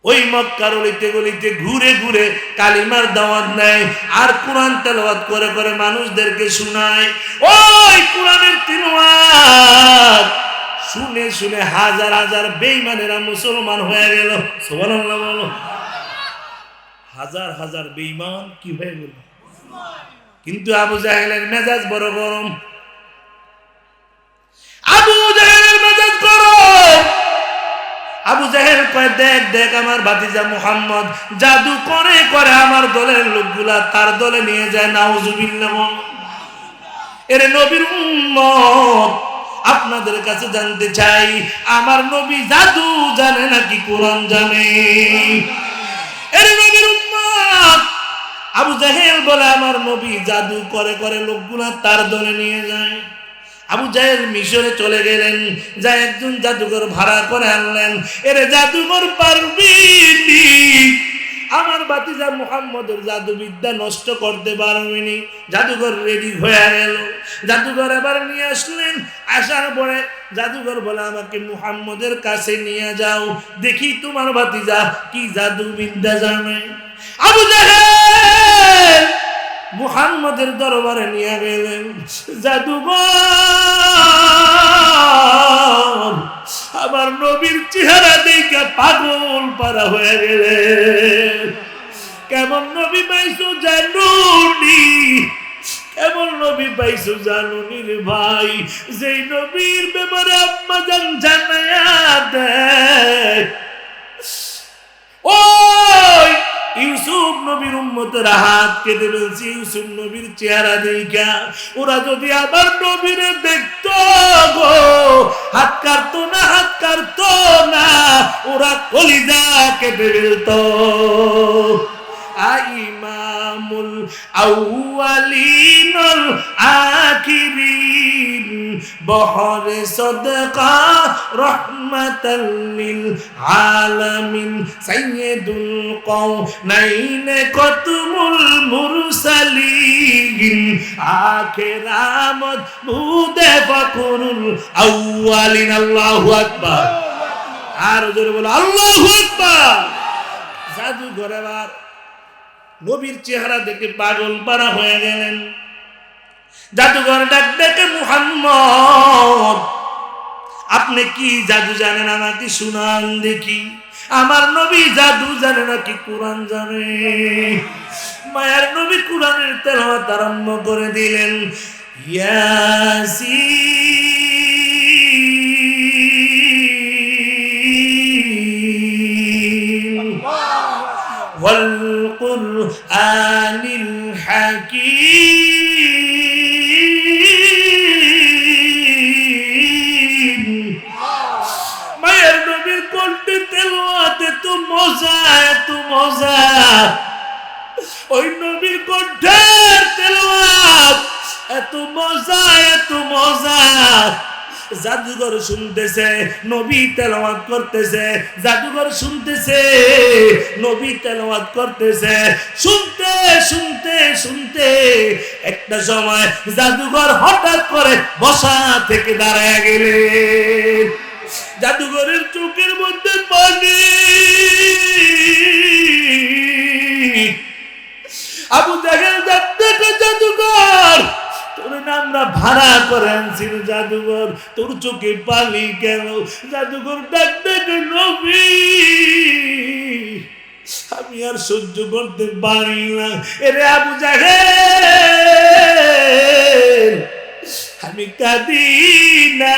ওই মক্কার অলিতে গলিতে ঘুরে ঘুরে কালিমার দাওয়াত দেয় আর কোরআন তেলাওয়াত করে করে মানুষদেরকে শোনায়। ওই কোরআনের তিলাওয়াত শুনে শুনে হাজার হাজার বেঈমানেরা মুসলমান হয়ে গেল। সুবহানাল্লাহ বলো। হাজার হাজার বেঈমান কি হয়ে গেল? কিন্তু আবু জাহেলের মেজাজ বড় গরম। আবু জাহেলের মেজাজ গরম। আবু জাহেল কয়, দেখ দেখ আমার ভাতিজা মুহাম্মদ জাদু করে করে আমার দলের লোকগুলা তার দলে নিয়ে যায়। নাউজুবিল্লাহ। এরে নবীর উম্মত, আপনাদের কাছে জানতে চাই, আমার নবী জাদু জানে নাকি কোরআন জানে? এরে নবীর উম্মত, আবু জাহেল বলে আমার নবী জাদু করে করে লোকগুলা তার দলে নিয়ে যায়। আবু জাহেল মিশরে চলে গেলেন, যা একজন জাদুঘর ভাড়া করে আনলেন। এরে জাদুঘর পারবি আমার ভাতিজা মুহাম্মদের জাদুবিদ্যা নষ্ট করতে পারবিনি। জাদুঘর রেডি হয়ে গেল। জাদুঘর আবার নিয়ে আসলেন। আসার পরে জাদুঘর বলে, আমাকে মুহাম্মদের কাছে নিয়ে যাও, দেখি তোমার ভাতিজা কি জাদুবিদ্যা জানে। আবু জাহেল মুহাম্মদের দরবারে নিয়ে গেলেন। জাদুঘর আমার নবীর চেহারা দেখে পাগল পারা হয়ে গেলেন। কেমন নবী পাইছো জানুনি? কেমন নবী পাইছো জানুনি রে ভাই? যেই নবীর ব্যাপারে আম্মা জান জানায়া দেয়। ওই ইউসুফ নবীর উম্মতের হাত কেটে ফেলছি ইউসুফ নবীর চেহারা দেখা। ওরা যদি আবার নবীরে দেখতো গো, হাত কাটতো না, হাত কাটতো না, ওরা কলিজা কেটে ফেলতো। ইমামুল আউয়ালিনুল আখিরিন বহরে সদকা রহমাতাল লিল আলামিন সাইয়্যিদুল কওনাইন কতমুল মুরসালিন আখিরামত মুদে ফকরুল আউয়ালিন। আল্লাহু আকবার। আর জোরে বলো আল্লাহু আকবার। জাদুঘর এবার নবীর চেহারা দেখে পাগল পারা হয়ে গেলেন। জাদুঘর ডাক দেখে, মুহাম্মদ আপনি কি জাদু জানেন? আমাকে শুনান দেখি। আমার নবী জাদু জানে নাকি কোরআন জানে? মায়ার নবী কোরআনের তেলাওয়াত আরম্ভ করে দিলেন। ইয়াসিন ওয়াল কুরআনিল হাকীম। মায়ের নবীর কণ্ঠে তেলাওয়াত এত মজা, এত মজা। ওই নবীর কণ্ঠের তেলাওয়াত এত মজা, এত মজা। জাদুঘর শুনতেছে, নবী তেলাওয়াত করতেছে। জাদুঘর শুনতেছে, নবী তেলাওয়াত করতেছে। শুনতে শুনতে শুনতে একটা সময় জাদুঘর হঠাৎ করে বসা থেকে দাঁড়ায় গেলেন। জাদুঘরের চোখের মধ্যে পানি। আবু জাহেল দেখে, জাদুঘর তোর আমরা ভাড়া করে আনছি জাদুঘর, তোর চোখে পানি কেন? জাদুঘর ডাক দেখে, নবী আমি আর সহ্য করতে পারি না। এরে আবু জাহেল আমি কাঁদি না,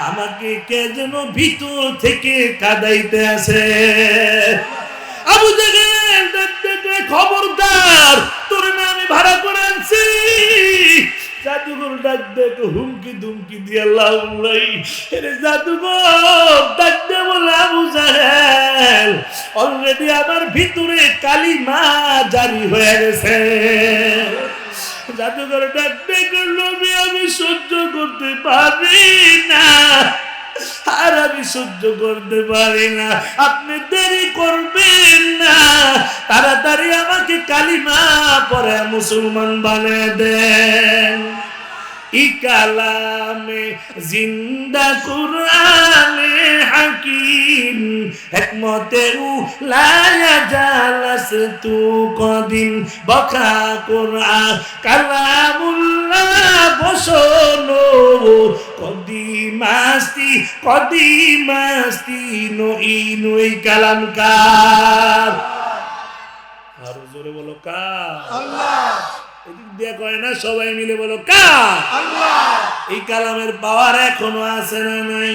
আমাকে কে যেন ভিতর থেকে কাঁদাইতে আছে। আবু জাহেল দেখতে, খবরদার তোর না আমি ভাড়া করে আনছি। জাদুঘর ডাক দেখে হুমকি দুমকি দিয়ে লাউলাই। এরে জাদুঘর ডাক দে বলে, আবু জাহেল অলরেডি আমার ভিতরে কালিমা জারি হয়ে গেছে। জাদুঘর ডাক দেখে, নবী আমি সহ্য করতে পারি না, আর আমি সহ্য করতে পারি না। আপনি দেরি করবেন না, তাড়াতাড়ি আমাকে কালিমা পড়ে মুসলমান বানিয়ে দেন। ই কালামে জিন্দা কুরআনে হাকিম হিকমতে উলায়া জালাসতু কদিন বকা কুরআন কালামুল্লাহ বসনো কদিমাস্তি নই কালামকার। আর জোরে বলো কার? আল্লাহ। এদিক দিয়ে কয় না, সবাই মিলে বলো কার? আল্লাহ। এই কালামের পাওয়ার এখনো আছে না নাই?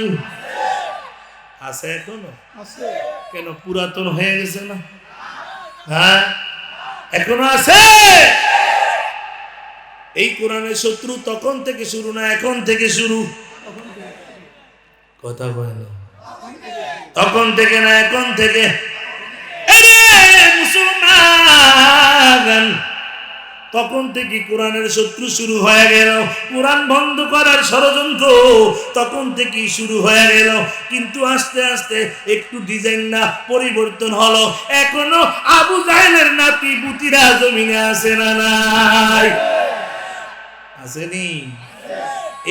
আছে, এখনো আছে। কেন পুরাতন হয়ে গেছে না? হ্যাঁ, এখনো আছে। এই কোরআনের শত্রু তখন থেকে শুরু না এখন থেকে শুরু? কথা কয় না, তখন থেকে না এখন থেকে। মুসলমান, তখন থেকে কোরআনের শত্রু শুরু হয়ে গেল। কোরআন বন্ধ করার ষড়যন্ত্র তখন থেকেই শুরু হয়ে গেল। কিন্তু আস্তে আস্তে একটু ডিজাইন না পরিবর্তন হলো। এখনো আবু জাহেলের নাতি পুতিরা জমিনে আছে না নাই? আসেনি?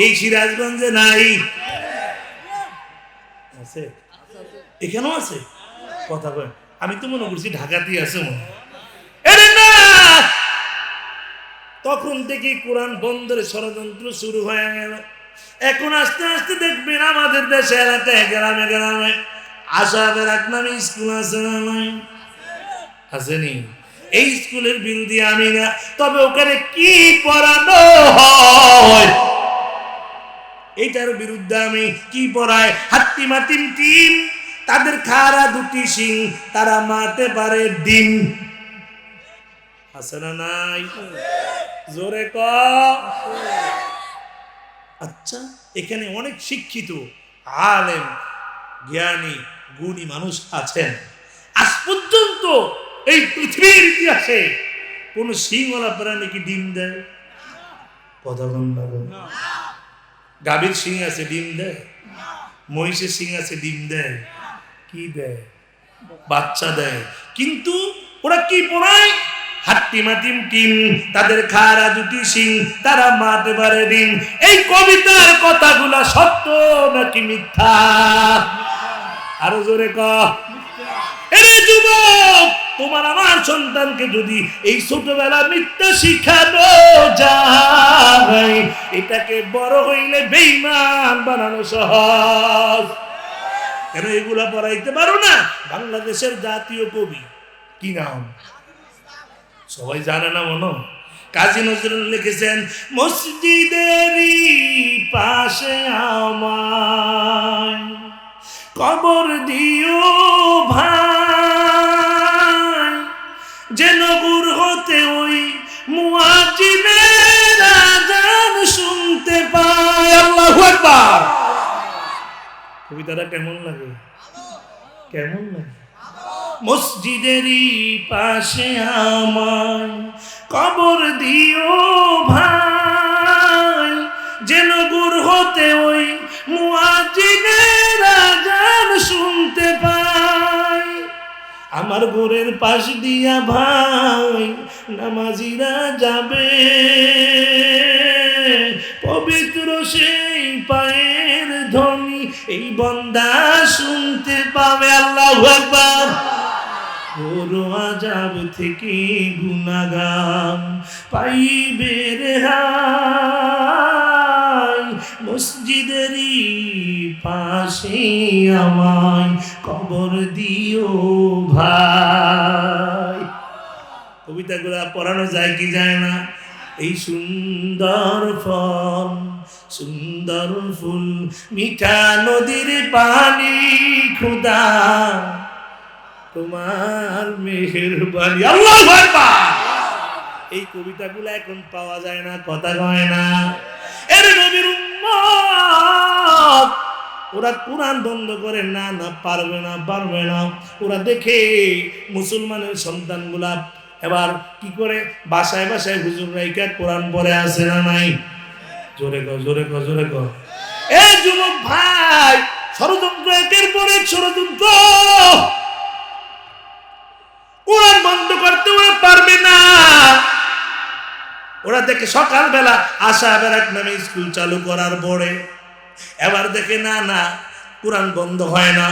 এই সিরাজগঞ্জে নাই? আছে, এখানেও আছে। কথা কয়, আমি তো মনে করছি ঢাকাতেই আছে মনে। তখন থেকে কোরআন বন্ধের ষড়যন্ত্র শুরু হয়ে গেল। এখন আস্তে আস্তে দেখবেন আমাদের দেশে এলাকায় গ্রামে গ্রামে আশাবের এক নামে স্কুল আছে না নাই? আসেনি? এই স্কুলের বিরোধী আমি না, তবে ওখানে কি পড়ানো হয় এইটার বিরুদ্ধে আমি। কি পড়ায়? হাত্তি মাতিম টিম, তাদের খাড়া দুটি সিং, তারা মারতে পারে ডিম। আছে না নাই? জোরে ক। আচ্ছা, এখানে অনেক শিক্ষিত আলেম জ্ঞানী গুণী মানুষ আছেন। আজ পর্যন্ত এই পৃথিবীর ইতিহাসে কোন সিংওয়ালা প্রাণী কি ডিম দেয়? কথা বল না। গাভীর সিং আছে, ডিম দেয়? মহিষের সিং আছে, ডিম দেয়? কি দেয়? বাচ্চা দেয়। কিন্তু ওরা কি পড়ায়? হাট্টি মাটিম টিম, তাদের খাড়া দুটি সিং, তারা মারতে পারে ডিম। এই কবিতার কথাগুলা সত্য নাকি মিথ্যা? আরো জোরে ক। এরে যুবক, তোমার আমার সন্তানকে যদি এই ছোটবেলা মিথ্যা শিখানো যায়, এটাকে বড় হইলে বেঈমান বানানো সহজ। কেন এগুলা পড়াইতে পারো না? বাংলাদেশের জাতীয় কবি কি নাম সবাই জানে না মনে? কাজী নজরুল লিখেছেন, মসজিদেরই পাশে আমায় কবর দিও ভাই, যেন গুর হতে ওই মুয়াজ্জিনের আযান শুনতে পায়। আল্লাহু আকবার। কবিতাটা কেমন লাগে? কেমন লাগে? মসজিদেরই পাশে আমায় কবর দিও ভাই, যেন গুর হতে ওই মুয়াজ্জিনের আযান শুনতে পাই। আমার ঘরের পাশ দিয়া ভাই নামাজিরা যাবে, পবিত্র সেই পায়ের ধ্বনি এই বান্দা শুনতে পাবে। আল্লাহু আকবার। ঘোর আযাব থেকে গুনাহগার পাইবে রেহাই, মসজিদেরই পাশে আমায় কবর দিও ভাই। কবিতাগুলা পড়ানো যায় কি যায় না? এই সুন্দর ফল, সুন্দর ফুল, মিঠা নদীর পানি, খোদা তোমার মেহেরবানি। আল্লাহু আকবার। এই কবিতাগুলো এখন পাওয়া যায় না, কথা কয় না। এর নবীর উম্মত ওরা কোরআন বন্ধ করে না, না পারবে না, পারবে না। ওরা দেখে মুসলমানের সন্তানগুলা এবার কি করে বাসায় বাসায় হুজুর রাইকা কোরআন পড়ে আসে না নাই? জোরে কর, জোরে কর, জোরে কর। এ যুবক ভাই, ষড়যন্ত্র একের পর এক ষড়যন্ত্র। কোরআন বন্ধ করতে ওরা পারবে না। ওরা দেখে সকালবেলা আশা বেরাক নামে স্কুল চালু করার পরে এবার দেখে না না কোরআন বন্ধ হয় না।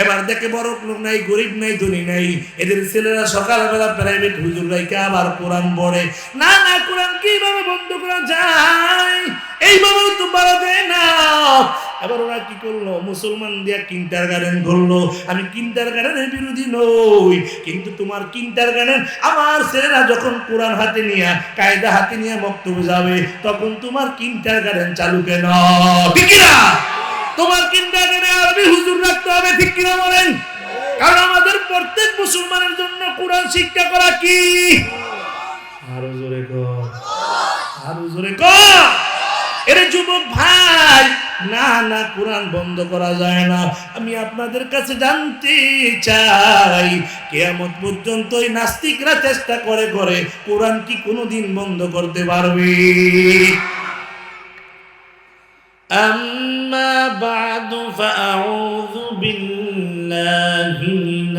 এবার দেখে বড় লোক নাই, গরিব নাই, ধনী নাই, এদের ছেলেরা সকালবেলা প্রাইভেট হুজুর রাইকে আবার কোরআন পড়ে। না না, কোরআন কিভাবে বন্ধ করা যায়, এইভাবে তো পারা যায় না। এবার ওরা কি করলো, মুসলমান দিয়া কিন্টার গার্ডেন করলো। আমি কিন্টার গার্ডেনের বিরোধী নই, কিন্তু তোমার কিন্টার গার্ডেন আমার ছেলেরা যখন কোরআন হাতে নিয়ে কায়দা হাতে নিয়ে বক্তব্য যাবে, তখন তোমার কিন্টার গার্ডেন চালু কেন? ঠিক না? তোমার কিন্ডারগার্টেনে আরবি হুজুর রাখতে হবে, ঠিক কিনা বলেন? কারণ আমাদের প্রত্যেক মুসলমানের জন্য কোরআন শিক্ষা করা কি? আরো জোরে কর, আরো জোরে কর। এরে যুবক ভাই, না না, কোরআন বন্ধ করা যায় না। আমি আপনাদের কাছে জানতে চাই, কিয়ামত পর্যন্ত এই নাস্তিকরা চেষ্টা করে করে কোরআন কি কোনোদিন বন্ধ করতে পারবে? أما بعد فأعوذ بالله من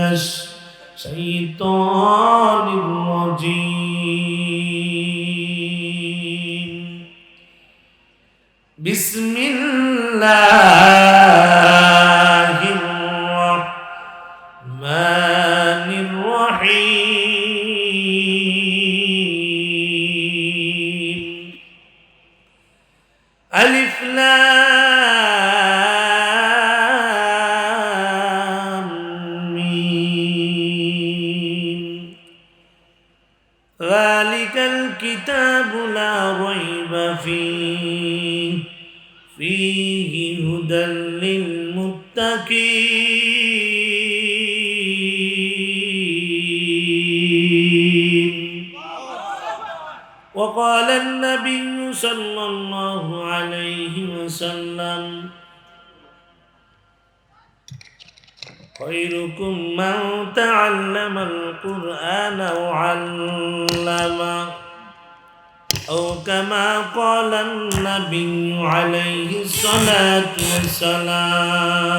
الشيطان الرجيم. بسم الله الرحمن الرحيم. ألف لام ميم. ذلك الكتاب لا ريب فيه هدى للمتقين. وقال النبي صلى الله عليه وسلم خيركم من تعلم القرآن وعلمه أو كما قال النبي عليه الصلاة والسلام.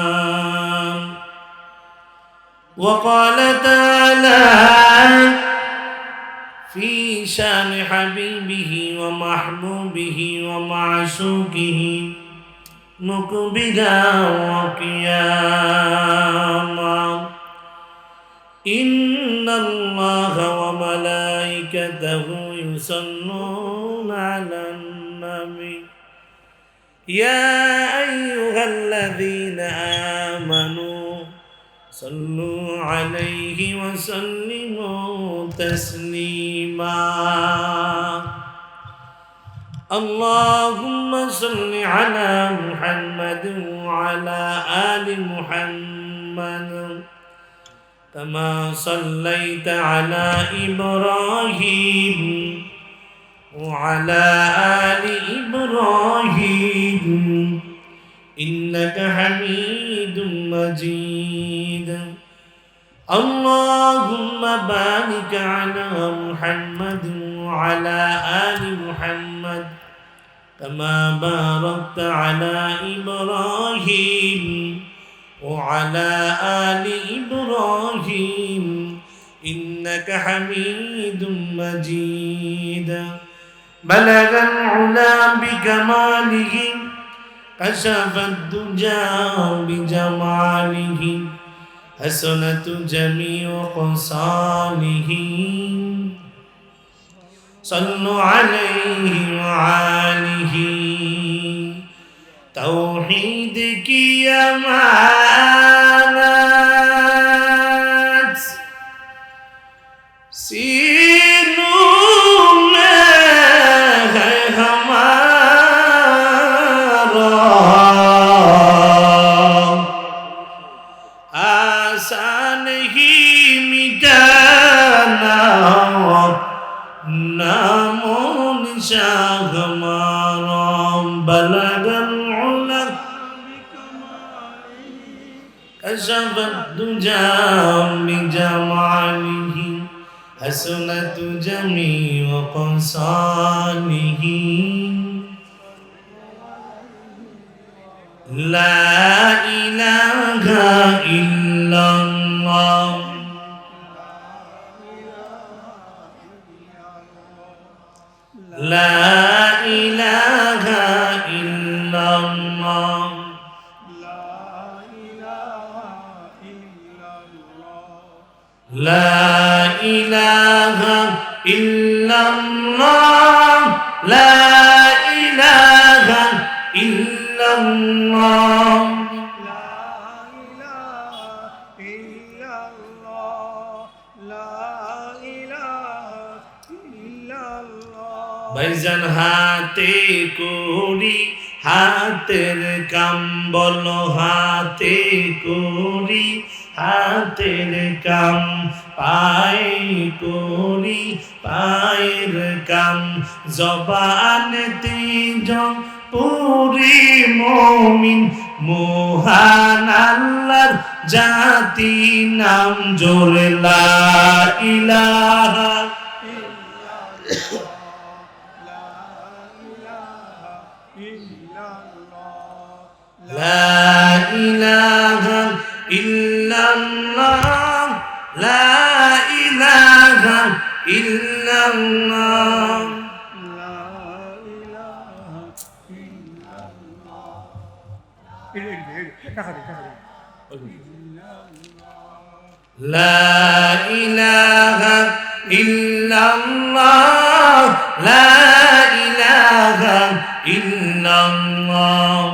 وقال تعالى في شان حبيبه ومحبوبه ومعشوقه مقبلا وقياما. إن الله وملائكته يصلون على النبي يا أيها الذين آمنوا صلوا عليه وسلموا تسليما. اللهم صل على محمد وعلى آل محمد كما صليت على إبراهيم وعلى آل إبراهيم إنك حميد مجيد. اللهم بارك على محمد وعلى آل محمد كما باركت على إبراهيم وعلى آل إبراهيم إنك حميد مجيد. بلغ العلا بكماله كشف الدجى بجماله حسنت جميع خصاله. صلوا عليه وآله. توحید کی امانت سینوں میں ہے ہمارا، آسان ہی مٹانا نام و نشان ہمارا. بلغ العلا كشف الدجى بجماله حسنت جميع خصاله. لا إله إلا الله লা ইলাহা ইল্লাল্লাহ লা ইলাহা ইল্লাল্লাহ লা ইলাহা ইল্লাল্লাহ ভাইজান হাতে করি হাতের কাম বলো হাতে করি হাতের কাম পায়ে করি পায়ের কাম জবানেতে পুরি মুমিন মহান আল্লাহর জাতি নাম জোরে লা ইলাহা লা ইলাহা ইল্লাল্লাহ লা ইলাহা ইল্লাল্লাহ লা ইলাহা ইল্লাল্লাহ লা ইলাহা ইল্লাল্লাহ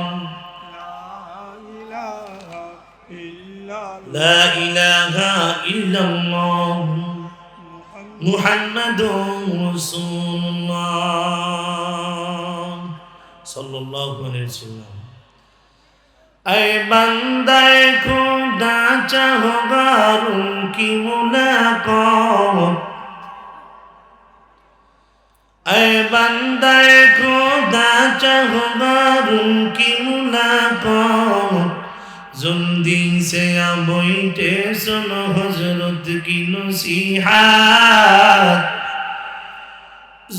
লা ইলাহা ইল্লাল্লাহ মুহাম্মাদুর রাসূলুল্লাহ সাল্লাল্লাহু আলাইহি ওয়াসাল্লাম ऐ बंदे खुदा चाहगारों की मुलाकात ऐ बंदे खुदा चाहगारों की मुलाकात जल्दी से आ बैठे सुनो हजरत की नसीहत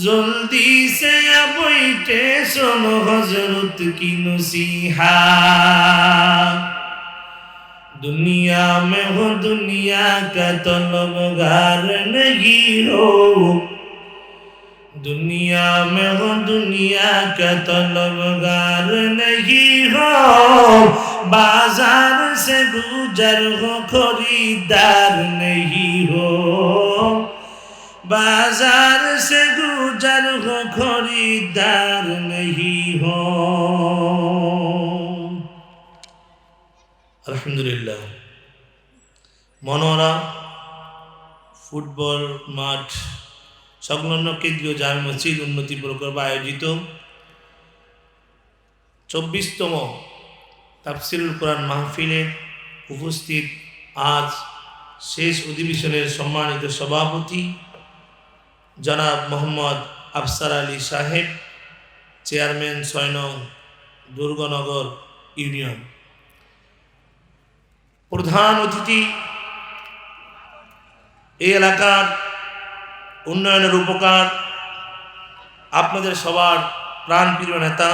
जल्दी से बैठे सुनो हजरत की नसीहत दुनिया में हो दुनिया का तलबगार नहीं हो दुनिया में हो दुनिया का तलबगार नहीं हो बाजार से गुजर हो खरीदार नहीं हो बाजार से गुजर हो खरीदार नहीं हो अल्हम्दुलिल्लाह मनोरा फुटबल माठ संलग्न केंद्रीय जामे मस्जिद उन्नति प्रकल्प आयोजित 24तम ताफसीरुल कुरान महफिले उपस्थित आज शेष अधिवेशनेर सम्मानित सभापति जनाब मोहम्मद अफसर आली साहेब चेयरमैन 6 नং दुर्गनगर यूनियन प्रधान अतिथि এই এলাকার উন্নয়নের উপকার আপনাদের সবার প্রাণপ্রিয় নেতা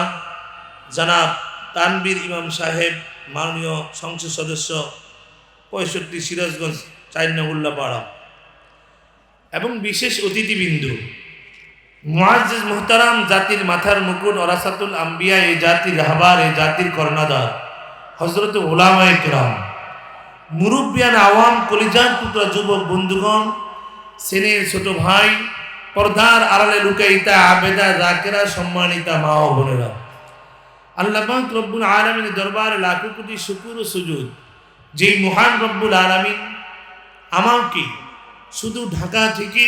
জনাব তানবীর ইমাম সাহেব মাননীয় সংসদ সদস্য 65 সিরাজগঞ্জ 4 নং উল্লাপাড়া এবং বিশেষ অতিথিবৃন্দ মুআজ্জিজ মুহতারাম জাতির মাথার মুকুট ওরাসাতুল আম্বিয়া এই জাতির রাহবার এই জাতির কর্ণধার হযরত উলামায়ে কিরাম মুরব্বিয়ান আওয়াম কলিজার টুকরা যুবক বন্ধুগণ সেনের ছোট ভাই পর্দার আড়ালে লুকাইতা আবেদা জাকেরা সম্মানিতা মা ও বোনেরা আল্লাহ পাক রব্বুল আলামিনের দরবারে লাখো কোটি শুকর ও সুজুদ যেই মহান রব্বুল আলামিন আমাকে শুধু ঢাকা থেকে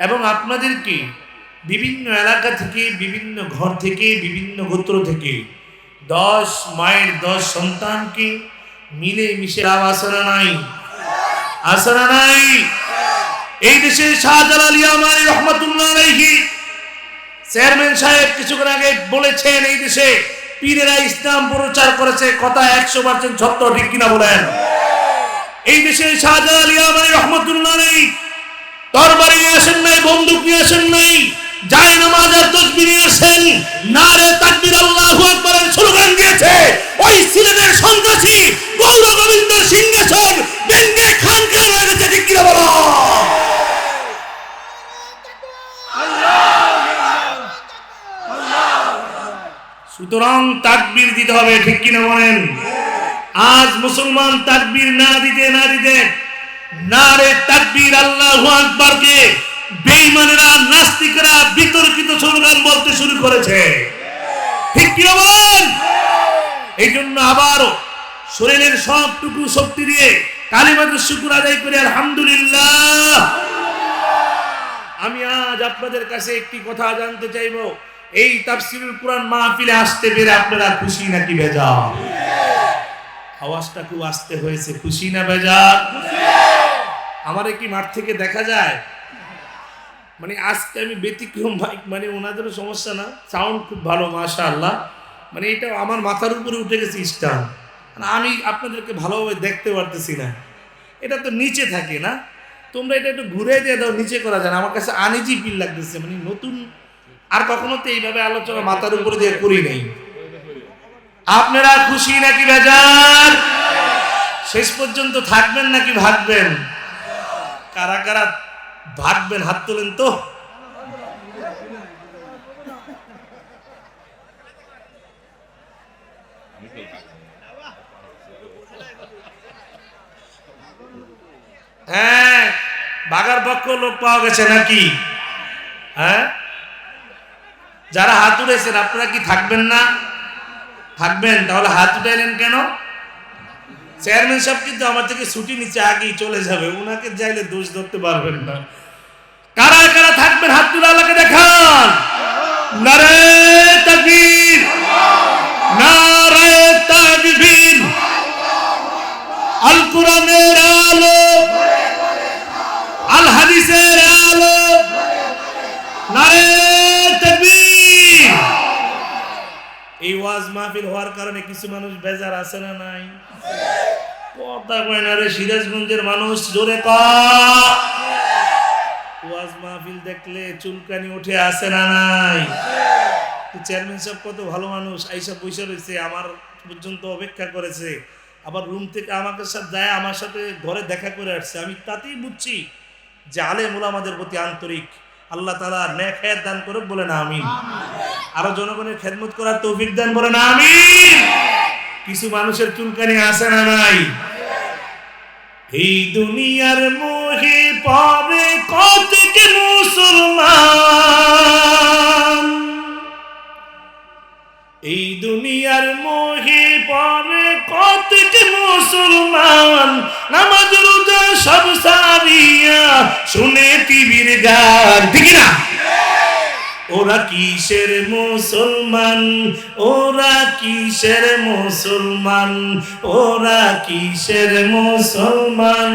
এবং আপনাদেরকে বিভিন্ন এলাকা থেকে বিভিন্ন ঘর থেকে বিভিন্ন গোত্র থেকে 10 মায়ের 10 সন্তানকে মিলে মিশে আসরা নাই আসরা নাই এই দেশে শাহজালাল ইয়ামানী রহমাতুল্লাহ আলাইহি চেয়ারম্যান সাহেব কিছুক্ষণ আগে বলেছেন এই দেশে পীরেরা ইসলাম প্রচার করেছে কথা 100% সত্য ঠিক কিনা বলেন এই দেশে শাহজালাল ইয়ামানী রহমাতুল্লাহ আলাইহি তরবারি নিয়ে আসেন নাই বন্দুক নিয়ে আসেন নাই যায় নামাজ আর তাকবীর নিয়ে আসেন নারে তাকবীর আল্লাহু আকবারের স্লোগান দিয়েছে ওই সিলেটের সন্ত্রাসী গৌর গোবিন্দের সিংহাসন ভেঙে খানকা হয়ে গেছে ঠিক কিনা বলো সুতরাং তাকবীর দিতে হবে, ঠিক কিনা বলেন? আজ মুসলমান তাকবীর না দিতে নারে তাকবীর আল্লাহু আকবারকে বেঈমানেরা, নাস্তিকরা বিতর্কিত স্লোগান বলতে শুরু করেছে, ঠিক কিনা বলেন? এই জন্য আবারও শরীরের সবটুকু শক্তি দিয়ে কালিমাতুশ শুকর আদায় করে আলহামদুলিল্লাহ। আমি আজ আপনাদের কাছে একটি কথা জানতে চাইবো, এই তাফসীরুল কুরআন মাহফিলে আসতে পেরে আপনারা খুশি নাকি বেজার? আওয়াজটা খুব আস্তে হয়েছে, খুশি না বেজার? আমারে কি মাঠ থেকে দেখা যায়? মানে আজকে আমি ব্যতিক্রম ভাই, মানে ওনাদেরও সমস্যা না, সাউন্ড খুব ভালো মাশাআল্লাহ। মানে এটা আমার মাথার উপরে উঠে গেছে স্টান, আমি আপনাদেরকে ভালোভাবে দেখতে পারতেছি না। এটা তো নিচে থাকে না, তোমরা এটা একটু ঘুরে দিয়ে দাও, নিচে করা যায় না। আমার কাছে আনইজি ফিল লাগতেছে, মানে নতুন, আর কখনো তো এইভাবে আলোচনা মাথার উপরে দিয়ে করি নাই। আপনারা খুশি নাকি বেজার? শেষ পর্যন্ত থাকবেন নাকি ভাগবেন? কারা কারা ভাগবেন হাত তোলেন তো। হ্যাঁ, বাগার পক্ষ লোক পাওয়া গেছে নাকি? হ্যাঁ, যারা হাত উঠেছেন আপনারা কি থাকবেন না? থাকবেন, তাহলে হাত উঠাইলেন কেন? চেয়ারম্যান সাহেব কিন্তু আমার থেকে ছুটি নিচে আগেই চলে যাবে, ওনাকে যাইলে দোষ ধরতে পারবেন না। কারা কারা থাকবেন হাত তুলে আল্লাহকে দেখান। নারে তাকবীর, নারে তাকবীর। আল কোরআনের আলো, আল হাদিসের আলো, নারে তাকবীর। এই ওয়াজ মাহফিল হওয়ার কারণে কিছু মানুষ বেজার আছে না নাই? কথা কয় না রে, সিরাজগঞ্জের মানুষ জোরে কয়। ওয়াজ মাহফিল দেখলে চুলকানি উঠে আসে না নাই? চেয়ারম্যান সাহেব কত ভালো মানুষ, আইসা পয়সা রয়েছে, আমার পর্যন্ত অপেক্ষা করেছে, আবার রুম থেকে আমাকে সাথে যায়, আমার সাথে ঘরে দেখা করে আসছে। আমি তাতেই বুঝছি যে আলেম ওলামাদের প্রতি আন্তরিক। আল্লাহ তাআলা নেক হায়াত দান করুক, বলে না আমিন। আরো জনগণের খেদমত করার তৌফিক দান, বলে না আমিন। কিছু মানুষের চুলকানি আসে না নাই? এই দুনিয়ার মোহে পড়ে কতক মুসলমান, এই দুনিয়ার মোহে পড়ে কতক মুসলমান, নামাজ রোজা সব সারিয়া শুনে টিভির গান, ঠিক না? ওরা কিসের মুসলমান, ওরা কিসের মুসলমান, ওরা কিসের মুসলমান।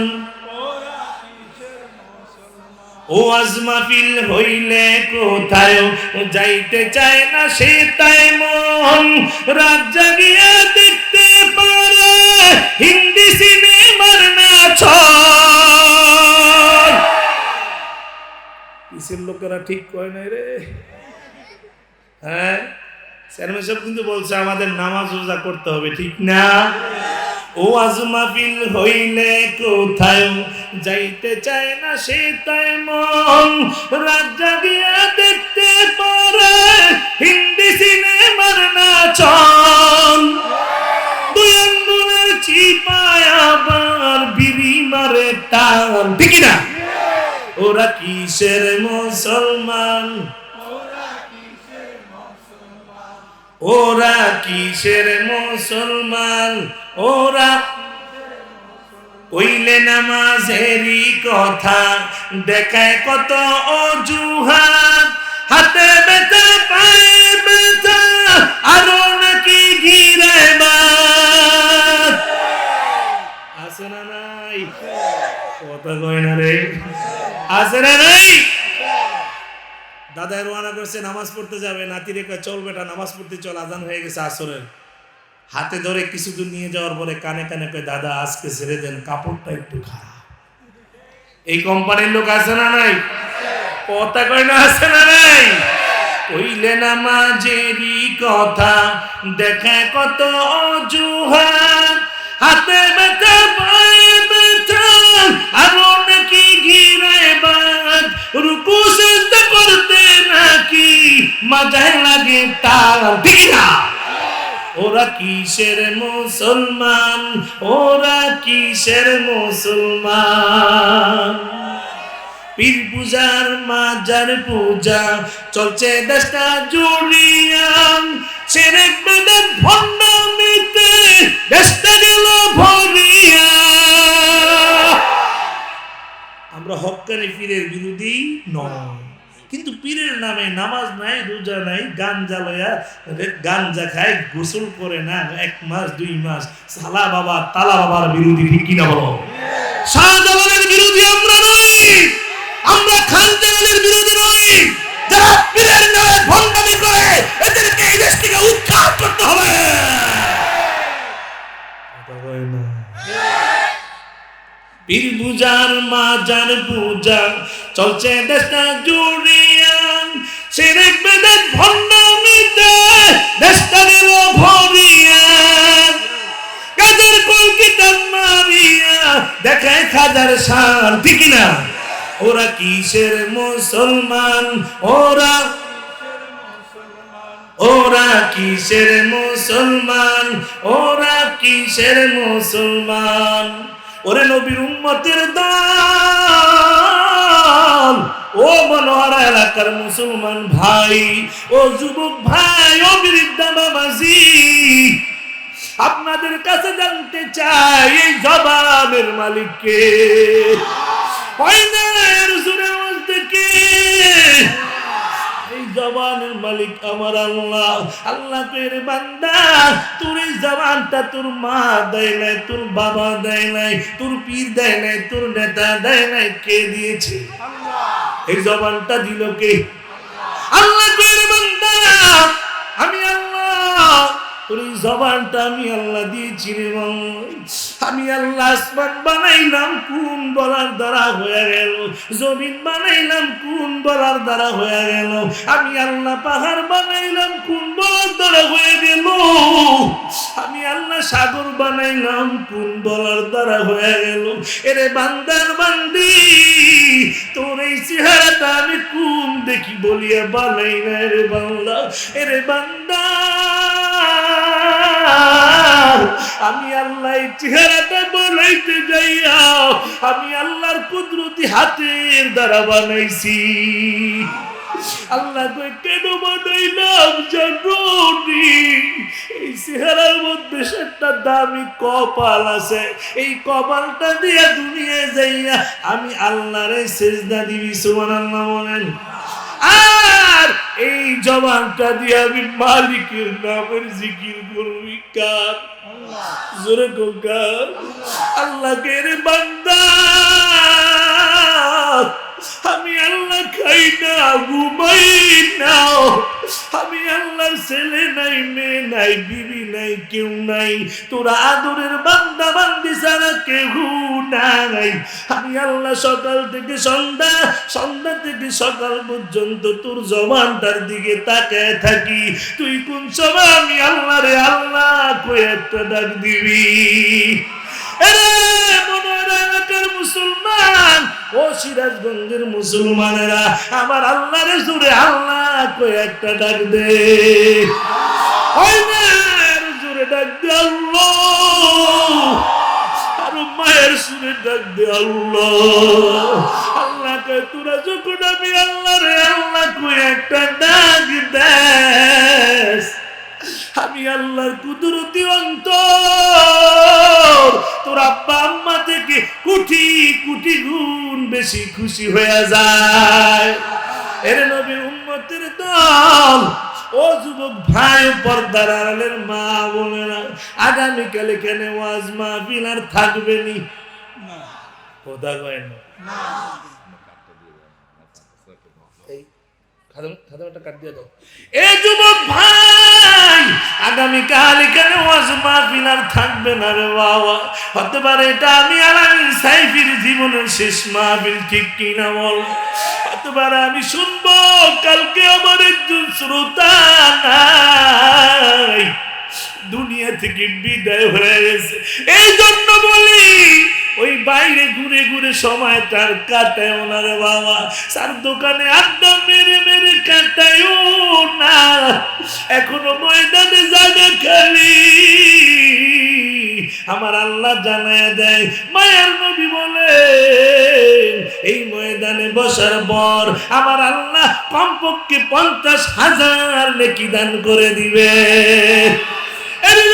ওয়াজ মাহফিল হইলে কোথায় যাইতে চায় না সে, তাই মন রাত জাগিয়া দেখতে পারে হিন্দি সিনেমার নাচ। কিসের লোকেরা ঠিক কয় নাই রে? হ্যাঁ, চেয়ারম্যান সাহেব কিন্তু বলছে আমাদের নামাজ রোজা করতে হবে, ঠিক না? ওয়াজ মাহফিল হইলে কোথায় যাইতে চায় না সে, তাই মন রাত জাগিয়া দেখতে পারে হিন্দি সিনেমার নাচন। দুই আঙ্গুলের চিপায় আবার বিড়ি মারে টান, ঠিক না? ওরা কিসের মুসলমান, ওরা কিসের মুসলমান, ওরা কইলে নামাজেরই কথা দেখায় কত অজুহাত, হাতে ব্যথা পায়ে ব্যথা আরো নাকি গিরাবাত। আছে না নাই? কথা কয় না রে, আছে না নাই? দাদা রওনা করছে নামাজ পড়তে যাবে, নাতিরে কয় চল বেটা নামাজ পড়তে চল, আজান হয়ে গেছে আসরের। হাতে ধরে কিছু দূর নিয়ে যাওয়ার পরে কানে কানে কয় দাদা আজকে ছেড়ে দেন, কাপড়টা একটু খারাপ। এই কোম্পানির লোক আছে না নাই? কথা কয় না, আছে না নাই? কইলে নামাজেরই কথা দেখায় কত অজুহাত, হাতে ব্যথা পায়ে ব্যথা আরো নাকি গিরাবাত, রুকু সিজদা করতে নাকি মজা লাগে তার, ঠিক না? ওরা কিসের মুসলমান, ওরা কিসের মুসলমান। পীর পূজার মাজার পূজা চলছে দেশটা জুড়িয়া, শিরক বেদাত ভণ্ডামিতে দেশটা গেল ভরিয়া। আমরা হক্কানি পীরের বিরোধী নয়, কিন্তু পীরের নামে নামাজ নাই, রোজা নাই, গাঞ্জা লয়া গাঞ্জা খায়, গোসল করে না 1 মাস 2 মাস, সালা বাবা তালা বাবার বিরোধী, ঠিক কিনা বলো? শাহজালালের বিরোধী আমরা নই, আমরা খানজালালের বিরোধী নই। যারা পীরের নামে ভণ্ডামি করে এদেরকে এই দেশ থেকে উৎখাত করতে হবে। পীর পূজার মাজার পূজা চলছে দেশটা জুড়িয়া, শিরক বেদাত ভণ্ডামিতে দেশটা গেল ভরিয়া। কাদের কলকিতাব মারিয়া দেখায় খাজার শান, ঠিক না? ওরা কিসের মুসলমান, ওরা ওরা কিসের মুসলমান, ওরা কিসের মুসলমান। ওরে নবীর উম্মতের দল, ও মনোহরা এলাকার মুসলমান ভাই, ও যুবক ভাই, ও বৃদ্ধা বাবাজি, আপনাদের কাছে জানতে চাই এই জবানের মালিককে, এই জবানের মালিক আমার আল্লাহ। আল্লাহ কে বান্দা, তোর এই জবানটা তোর মা দেয় নাই, তোর বাবা দেয় নাই, তোর পীর দেয় নাই, তোর নেতা দেয় নাই, কে দিয়েছে? এই জবানটা দিল কে? আল্লাহ কে বান্দা, আমি আল্লাহ, তোর এই জবানটা আমি আল্লাহ দিয়েছি রে। আমি আল্লাহ আসমান বানাইলাম কোন বলার দ্বারা হয়ে গেল, জমিন বানাইলাম কোন বলার দ্বারা হয়ে গেল, আমি আল্লাহ পাহাড় বানাইলাম কোন বলার দ্বারা হয়ে গেল, আমি আল্লাহ সাগর বানাইলাম কোন বলার দ্বারা হয়ে গেল। এরে বান্দার বান্দি, তোর এই চেহারাটা আমি কোন দেখি বলিয়া বানাই না রে বান্দা। এরে বান্দা, আমি আল্লাহ এই চেহারাটা বানাইতে যাইয়া আমি আল্লাহর কুদরতি হাতের দ্বারা বানাইছি। আল্লাহ কই কেন বানাইলাম জানো নি? এই চেহারার মধ্যে একটা দামি কপাল আছে, এই কপালটা দিয়ে দুনিয়ায় যাইয়া আমি আল্লাহরে সিজদা দিবি। সুবহানাল্লাহ বলেন। আর এই জবানটা দিয়ে আমি মালিকের নামের জিকির করবি। কার? জোরে কার? আল্লাহকে রে বান্দা, আমি আল্লাহ খাই না, ঘুমাই না, আমি আল্লাহর ছেলে নাই, মেয়ে নাই, বিবি নাই, কেউ নাই, তোরা আদরের বান্দা বান্দি ছাড়া কেউ নাই। আমি আল্লাহ সকাল থেকে সন্ধ্যা, সন্ধ্যা থেকে সকাল পর্যন্ত তোর জবানটার দিকে তাকায় থাকি। তুই কোন সময় আমি আল্লাহ রে আল্লাহ কয়ে একটা ডাক দিবি। মুসলমান, ও সিরাজগঞ্জের মুসলমানেরা, আমার আল্লাহ রে জোরে আল্লাহ কয়ে একটা ডাক দে। জোরে ডাক দে আল্লাহ, আর মায়ের সুরে ডাক দে আল্লাহ। আল্লাহ কয়ে তোরা যখন আমি আল্লাহ রে আল্লাহ কয়ে একটা ডাক দেস, আমি আল্লাহর কুদরতি অন্তর তোর আব্বা আম্মা থেকে কোটি কোটি গুণ বেশি খুশি হয়ে যায়। এর নবীর উম্মতের দল, ও যুবক ভাই, পর্দার আড়ালের মা বোনেরা, আগামীকাল এখানে ওয়াজ মাহফিল আর থাকবে নি? কথা কয় না। যুবক ভাই, আগামীকাল এখানে ওয়াজ মাহফিল আর থাকবে না রে বাবা। হতে পারে এটা আমি আলামিন সাইফির জীবনের শেষ মাহফিল, ঠিক কিনা বল? হতে পারে আমি শুনবো কালকে আমার একজন শ্রোতা নাই, দুনিয়া থেকে বিদায় হয়ে গেছে। এই জন্য বলি ওই বাইরে ঘুরে ঘুরে সময় তার কাটায় ওনারে বাবা, তার দোকানে আড্ডা মেরে মেরে কাটায় না। এখনো ময়দানে জায়গা খালি। আমার আল্লাহ জানায় দেয়, মায়ার নবী বলে এই ময়দানে বসার পর আমার আল্লাহ কমপক্ষে 50,000 নেকি দান করে দিবে।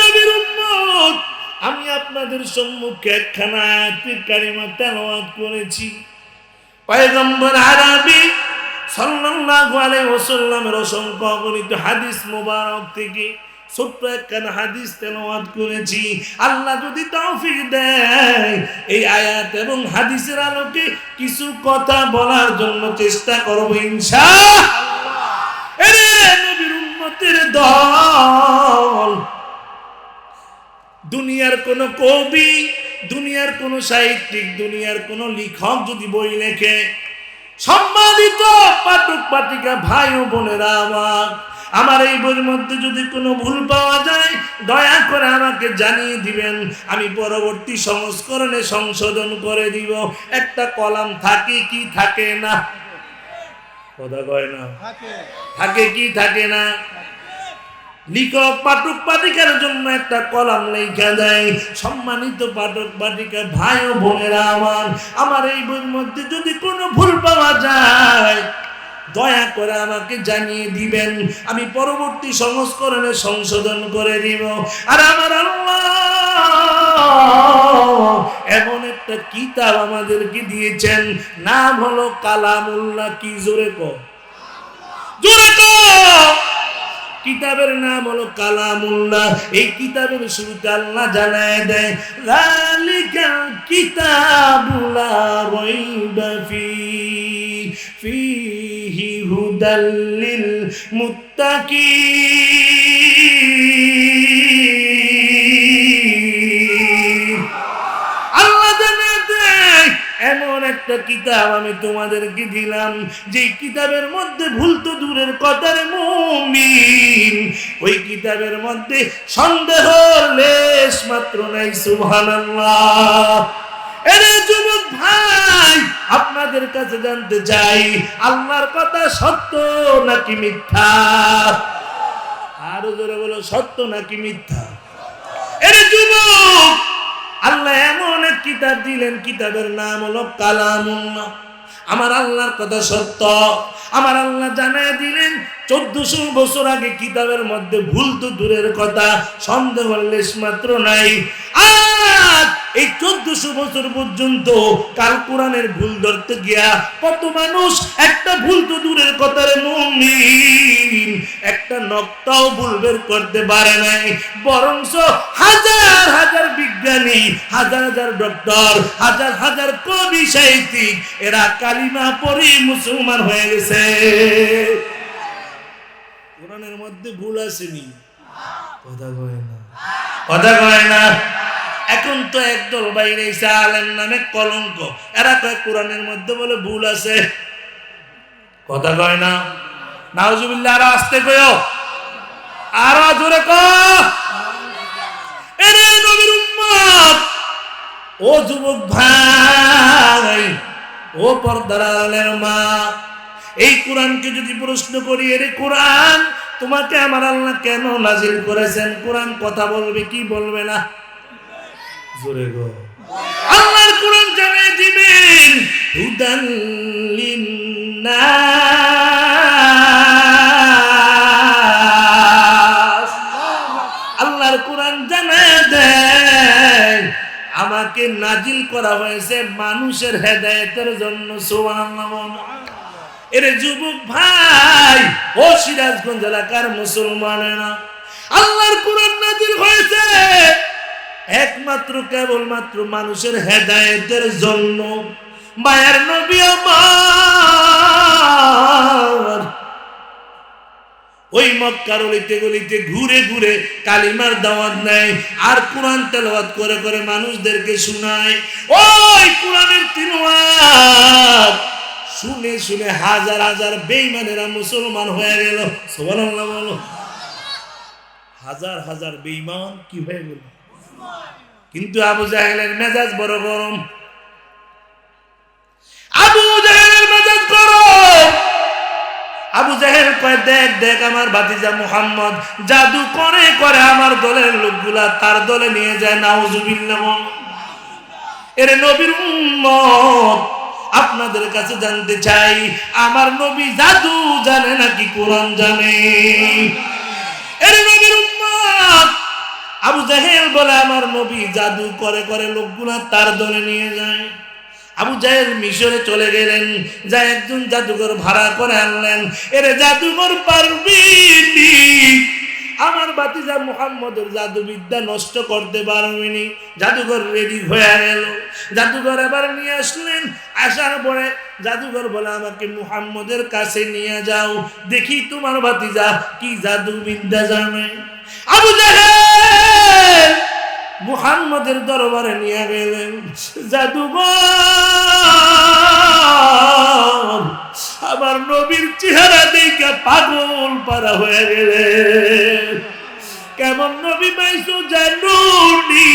নবীর উম্মত, আমি আপনাদের সম্মুখে একখানা আয়াতুল কারিমা তেলাওয়াত করেছি। পয়গম্বর আরবি সাল্লাল্লাহু আলাইহি ওয়াসাল্লামের অসংখ্য অগণিত হাদিস মোবারক থেকে ছোট্ট একখানা হাদিস তেলাওয়াত করেছি। আল্লাহ যদি তৌফিক দেয় এই আয়াত এবং হাদিসের আলোকে কিছু কথা বলার জন্য চেষ্টা করব ইনশাআল্লাহ। এরে নবীর উম্মতের দল, দুনিয়ার কোন কবি, দুনিয়ার কোন সাহিত্যিক, দুনিয়ার কোন লেখক যদি বই লেখে, সম্মানিত পাঠক পাঠিকা ভাই ও বোনেরা আমার এই বইয়ের মধ্যে যদি কোনো ভুল পাওয়া যায় দয়া করে আমাকে জানিয়ে দিবেন, আমি পরবর্তী সংস্করণে সংশোধন করে দিব। একটা কলাম থাকে কি থাকে না? কথা কয় না? থাকে কি থাকে না? লিখক পাঠক পাঠিকার জন্য একটা কলাম লেখা দেয়। সম্মানিত পাঠক পাঠিকা ভাই ও বোনেরা আমার এই বইয়ের মধ্যে যদি কোনো ভুল পাওয়া যায় দয়া করে আমাকে জানিয়ে দিবেন, আমি পরবর্তী সংস্করণে সংশোধন করে দিব। আর আমার আল্লাহ এমন একটা কিতাব আমাদেরকে দিয়েছেন, নাম হলো কালামুল্লাহ। কি জোরে কো, জোরে কো। কিতাবের নাম হলো কালামুল্লাহ। এই কিতাবের শুরুতে আল্লাহ জানায় দেয়, যালিকাল কিতাবু লা রাইবা ফীহি হুদাল লিল মুত্তাকিন। আল্লাহ জানায় দেয় এমন একটা কিতাব আমি তোমাদেরকে দিলাম, যে কিতাবের মধ্যে ভুল তো দূরের কথা রে মুমিন, ওই কিতাবের মধ্যে সন্দেহ লেশ মাত্র নাই। সুবহানাল্লাহ। এরে যুবক ভাই, আপনাদের কাছে জানতে চাই আল্লাহর কথা সত্য নাকি মিথ্যা? আরো জোরে বলো, সত্য নাকি মিথ্যা? এরে যুবক, আল্লাহ এমন এক কিতাব দিলেন, কিতাবের নাম হলো কালামুল্লাহ। আমার আল্লাহর কথা সত্য। আমার আল্লাহ জানায় দিলেন 1400 বছর আগে কিতাবের মধ্যে ভুল তো দূরের কথা, সন্দেহ লেশ মাত্র নাই। আর এই 1400 বছর পর্যন্ত কাল কোরআনের ভুল ধরতে গিয়া কত মানুষ একটা ভুল তো দূরের কথা রে মুমিন একটা নক্তাও ভুল বের করতে পারে নাই, বরংস হাজার হাজার বিজ্ঞানী, হাজার হাজার ডক্টর, হাজার হাজার কবি সাহিত্যিক এরা কালিমা পড়ে মুসলমান হয়ে গেছে। কোরআনের মধ্যে ভুল আসেনি, কথা কয় না, কথা কয় না। এখন তো একদল বাইরে আলেম নামে কলঙ্ক, এরা কয় কোরআনের মধ্যে বলে ভুল আছে, কথা কয় না। নাউজুবিল্লাহ। আরো আস্তে কয়ো, আরো জোরে কয়। এরে নবীর উম্মত, ও যুবক ভাই, ও পর্দার আলের মা, এই কোরআনকে যদি প্রশ্ন করি, এরে কোরআন তোমাকে আমার আল্লাহ কেন নাজিল করেছেন? কোরআন কথা বলবে কি বলবে না? জোরে গো। আল্লাহর কোরআন জানিয়ে দিবেন হুদাল লিন্নাস। আল্লাহর কোরআন জানিয়ে দেয় আমাকে নাজিল করা হয়েছে মানুষের হেদায়েতের জন্য। সুবহানাল্লাহ। এরে যুবক ভাই, ও সিরাজগঞ্জ এলাকার মুসলমানেরা, আল্লাহর কোরআন নাজিল হয়েছে একমাত্র কেবলমাত্র মানুষের হেদায়েতের জন্য। মায়ের নবী আমার ওই মক্কার অলিতে গলিতে ঘুরে ঘুরে কালিমার দাওয়াত নেয় আর কোরআন তেলাওয়াত করে করে মানুষদেরকে শোনায়। ওই কোরআনের তিলাওয়াত শুনে শুনে হাজার হাজার বেঈমানেরা মুসলমান হয়ে গেল। সুবহানাল্লাহ বলো। হাজার হাজার বেঈমান কি হয়ে গেল। কিন্তু আবু জাহেলের মেজাজ বড় গরম। আবু জাহেলের মেজাজ গরম। আবু জাহেল কয়, দেখ দেখ আমার ভাতিজা মুহাম্মদ জাদু করে করে আমার দলের লোকগুলা তার দলে নিয়ে যায়। নাউজুবিল্লাহ। এর নবীর উম্মত, আপনাদের কাছে জানতে চাই, আমার নবী জাদু জানে নাকি কোরআন জানে? এর নবীর উম্মত আবু জাহেল বলে আমার নবী জাদু করে করে লোকগুলা তার দলে নিয়ে যায়। আবু জাহেল মিশরে চলে গেলেন, যা একজন জাদুঘর ভাড়া করে আনলেন। এরে জাদুঘর পারবি আমার ভাতিজা মুহাম্মদের জাদুবিদ্যা নষ্ট করতে পারবিনি। জাদুঘর রেডি হয়ে গেল। জাদুঘর এবার নিয়ে আসলেন। আসার পরে জাদুঘর বলে, আমাকে মুহাম্মদের কাছে নিয়ে যাও, দেখি তোমার ভাতিজা কি জাদুবিদ্যা জানে। আবু জাহেল মুহাম্মদের দরবারে নিয়ে গেলেন। জাদুঘর আমার নবীর চেহারা দেখে পাগল পারা হয়ে গেলেন। কেমন নবী পাইছো জানুনি?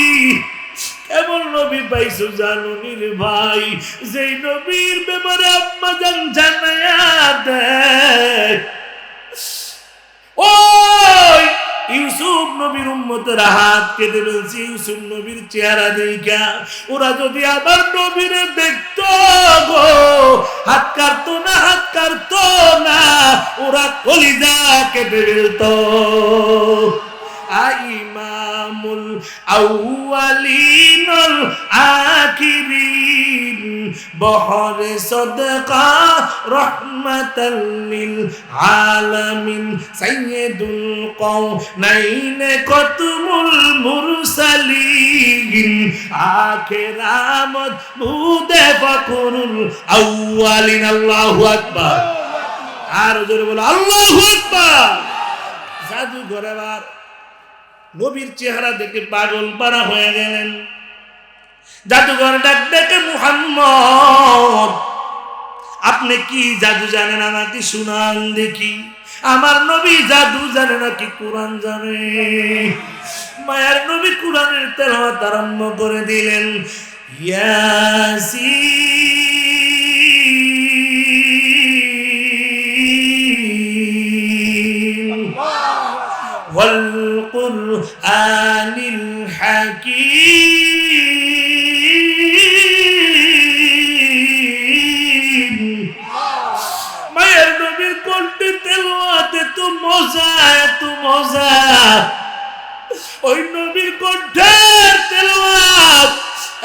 কেমন নবী পাইছো জানুনি রে ভাই? যেই নবীর ব্যাপারে আম্মা জান জানায়া দেয়। ওই ইউসুফ নবীর উম্মতেরা হাত কেটে ফেলছে ইউসুফ নবীর চেহারা দেখা। ওরা যদি আবার নবীরে দেখতো গো, হাত কাটতো না, হাত কাটতো না, ওরা কলিজা কেটে ফেলতো। ইমামুল আউয়ালিন ওয়াল আখিরিন বহরে সদকা রহমাতাল লিল আলামিন সাইয়্যিদুল কওনাইন কতমুল মুরসালিন আখিরামত বুদে ফকরুল আউয়ালিন। আল্লাহু আকবার। আর জোরে বলো আল্লাহু আকবার। জাদুঘর এবার নবীর চেহারা দেখে পাগল পারা হয়ে গেলেন। জাদুঘর ডাক ডেকে, মুহাম্মদ আপনি কি জাদু জানেন? আমাকে শুনান দেখি। আমার নবী জাদু জানে নাকি কোরআন জানে? মায়ার নবী কোরআনের তেলাওয়াত আরম্ভ করে দিলেন। ইয়াসিন ওয়াল কুরআনিল হাকীম। মায়ের নবীর কণ্ঠে তেলাওয়াত এত মজা, এত মজা। ওই নবীর কণ্ঠের তেলাওয়াত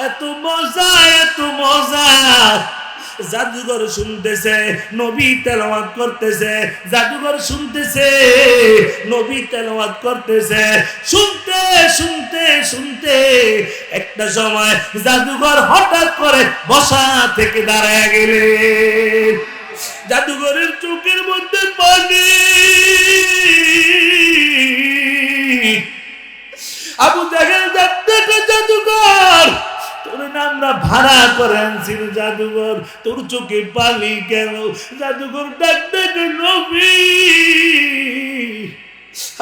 এত মজা, এত মজা। জাদুঘর শুনতেছে, নবী তেলাওয়াত করতেছে। জাদুঘর শুনতেছে, নবী তেলাওয়াত করতেছে। শুনতে শুনতে শুনতে একটা সময় জাদুঘর হঠাৎ করে বসা থেকে দাঁড়ায় গেলেন। জাদুঘরের চোখের মধ্যে পানি। আবু জাহেল দেখে, জাদুঘর তোর আমরা ভাড়া করে আনছি জাদুঘর, তোর চোখে পানি কেন? জাদুঘর ডাক দেখে, নবী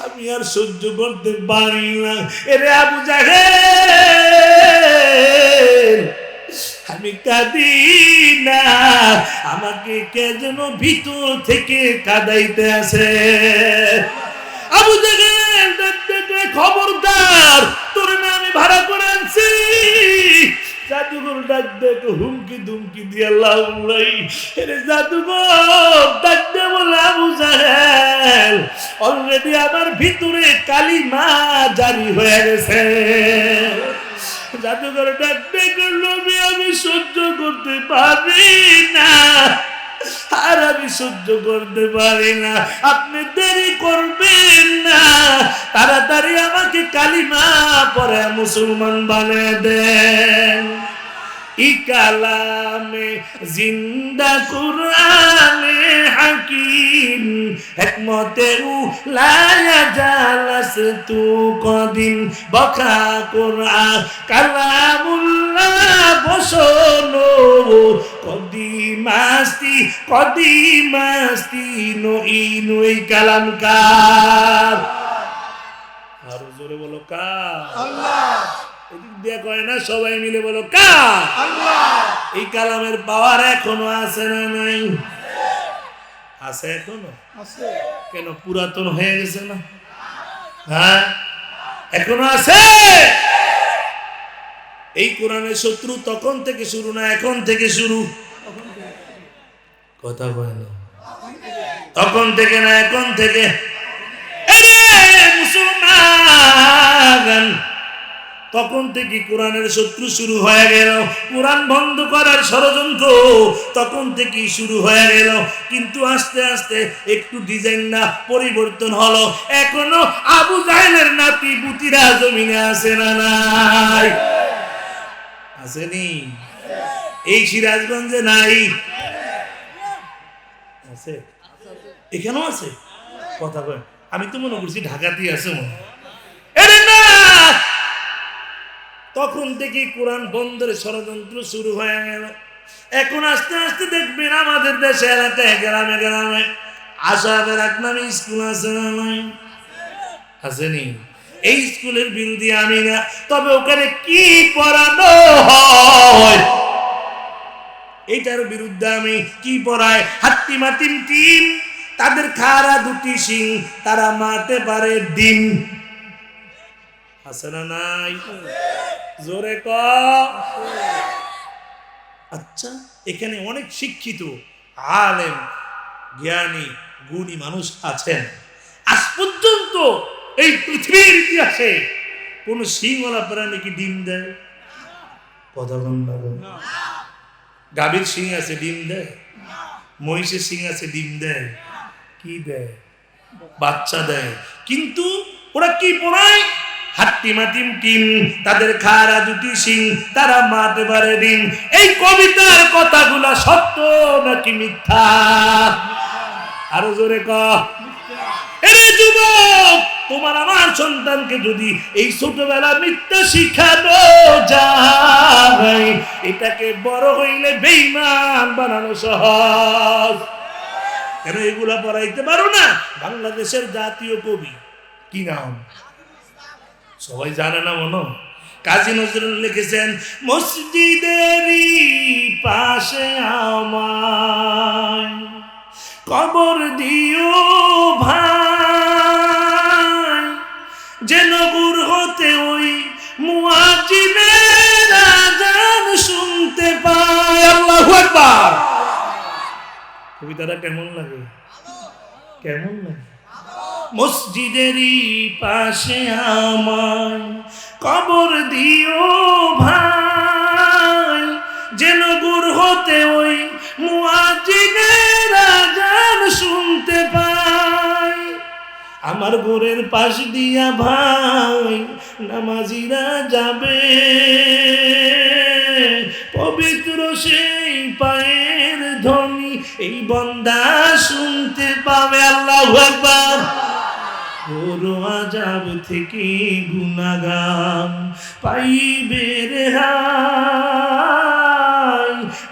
আমি আর সহ্য করতে পারি না। এরে আবু জাহেল আমি কাঁদি না, আমাকে কে যেন ভিতর থেকে কাঁদাইতে আছে। আবু জাহেল দেখতে, খবরদার তোর না আমি ভাড়া করে আনছি। জাদুঘর ডাক দেখো, হুমকি দুমকি দিয়ে লাউলাই। এরে জাদুঘর ডাকতে বলে, আবু জাহেল অলরেডি আমার ভিতরে কালিমা জারি হয়ে গেছে। জাদুঘর ডাক দেখো, নবী আমি সহ্য করতে পারি না, আর আমি সহ্য করতে পারি না। আপনি দেরি করবেন না, তাড়াতাড়ি আমাকে কালিমা পড়ে মুসলমান বানিয়ে দেন। ই কালামে জিন্দা কুরআনে হাকিম হিকমতে উলায়া জালাসতু কদিন বকা কুরআন কালামুল্লাহ বসনো কদিমাস্তি নই কালামকার। আর জোরে বলো কার? আল্লাহ। এদিক দিয়ে কয় না, সবাই মিলে বলো কার? আল্লাহ। এই কালামের পাওয়ার এখনো আছে না নাই? আছে, এখনো আছে। কেন পুরাতন হয়ে গেছে না? হ্যাঁ, এখনো আছে। এই কোরআনের শত্রু তখন থেকে শুরু না এখন থেকে শুরু? কথা বলে না, তখন থেকে না এখন থেকে। মুসলমান, তখন থেকে কোরআনের শত্রু শুরু হয়ে গেল। কোরআন বন্ধ করার ষড়যন্ত্র তখন থেকেই শুরু হয়ে গেল। কিন্তু আস্তে আস্তে একটু ডিজাইনটা পরিবর্তন হলো। এখনো আবু জাহেলের নাতি পুতিরা জমিনে আছে না নাই? আসেনি? এই সিরাজগঞ্জে নাই? আছে, এখানেও আছে। কথা কয়, আমি তো মনে করছি ঢাকাতেই আছে মনে। তখন থেকে কোরআন বন্ধের ষড়যন্ত্র শুরু হয়ে গেল। এখন আস্তে আস্তে দেখবেন আমাদের দেশে এলাকায় গ্রামে গ্রামে আশাবের এক নামে স্কুল আছে না নাই? আসেনি? এই স্কুলের বিরোধী আমি না, তবে ওখানে কি পড়ানো হয় এইটার বিরুদ্ধে আমি। কি পড়ায়? হাত্তি মাতিম টিম, তাদের খাড়া দুটি সিং, তারা মারতে পারে ডিম। আছে না নাই? জোরে ক। আচ্ছা, এখানে অনেক শিক্ষিত আলেম জ্ঞানী গুণী মানুষ আছেন। আজ পর্যন্ত এই পৃথিবীর ইতিহাসে কোন সিংওয়ালা প্রাণী কি ডিম দেয়? কথা বল না। গাভীর সিং আছে, ডিম দেয়? মহিষের সিং আছে, ডিম দেয়? কি দেয়? বাচ্চা দেয়। কিন্তু ওরা কি পড়ায়? হাত্তি মাতিম টিম, তাদের খাড়া দুটি সিং, তারা মারতে পারে ডিম। এই কবিতার কথাগুলা সত্য নাকি মিথ্যা? আরো জোরে ক। এরে যুবক, তোমার আমার সন্তানকে যদি এই ছোটবেলা মিথ্যা শিখানো যায়, এটাকে বড় হইলে বেঈমান বানানো সহজ। কেন এগুলা পড়াইতে পারো না? বাংলাদেশের জাতীয় কবি কি নাম সবাই জানে না মনে? কাজী নজরুল লিখেছেন, মসজিদেরই পাশে আমায় কবর দিও ভাই, যেন গুর হতে ওই মুয়াজ্জিনের আযান শুনতে পায়। আল্লাহু আকবার। কবিতাটা কেমন লাগে? কেমন লাগে? মসজিদেরই পাশে আমায় কবর দিও ভাই, যেন গুর হতে ওই মুয়াজ্জিনের আযান শুনতে পাই। আমার ঘরের পাশ দিয়া ভাই নামাজিরা যাবে, পবিত্র সেই পায়ের ধ্বনি এই বান্দা শুনতে পাবে। আল্লাহু আকবার। বড় আযাব থেকে গুনাহগার পাইবে রেহাই,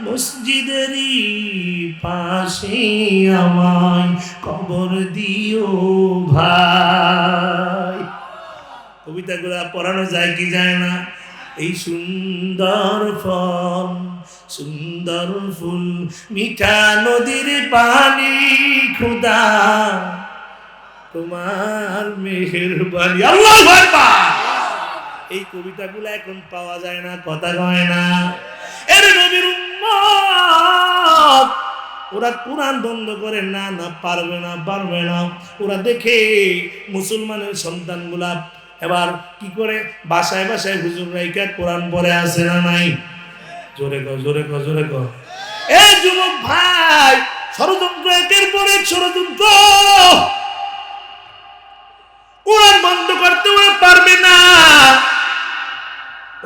মসজিদেরই পাশে আমায় কবর দিও ভাই। কবিতাগুলা পড়ানো যায় কি যায় না? এই সুন্দর ফল, সুন্দর ফুল, মিঠা নদীর পানি, খোদা তোমার মেহেরবানি। আল্লাহু আকবার। এই কবিতাগুলো এখন পাওয়া যায় না, কথা কয় না। এর নবীর উম্মত ওরা কোরআন বন্ধ করে না, না পারবে না, পারবে না। ওরা দেখে মুসলমানের সন্তানগুলা এবার কি করে বাসায় বাসায় হুজুর রাইকা কোরআন পড়ে আসে না নাই? জোরে কর, জোরে কর, জোরে কর। এই যুবক ভাই, ষড়যন্ত্র একের পর এক ষড়যন্ত্র। কোরআন বন্ধ করতে ওরা পারবে না।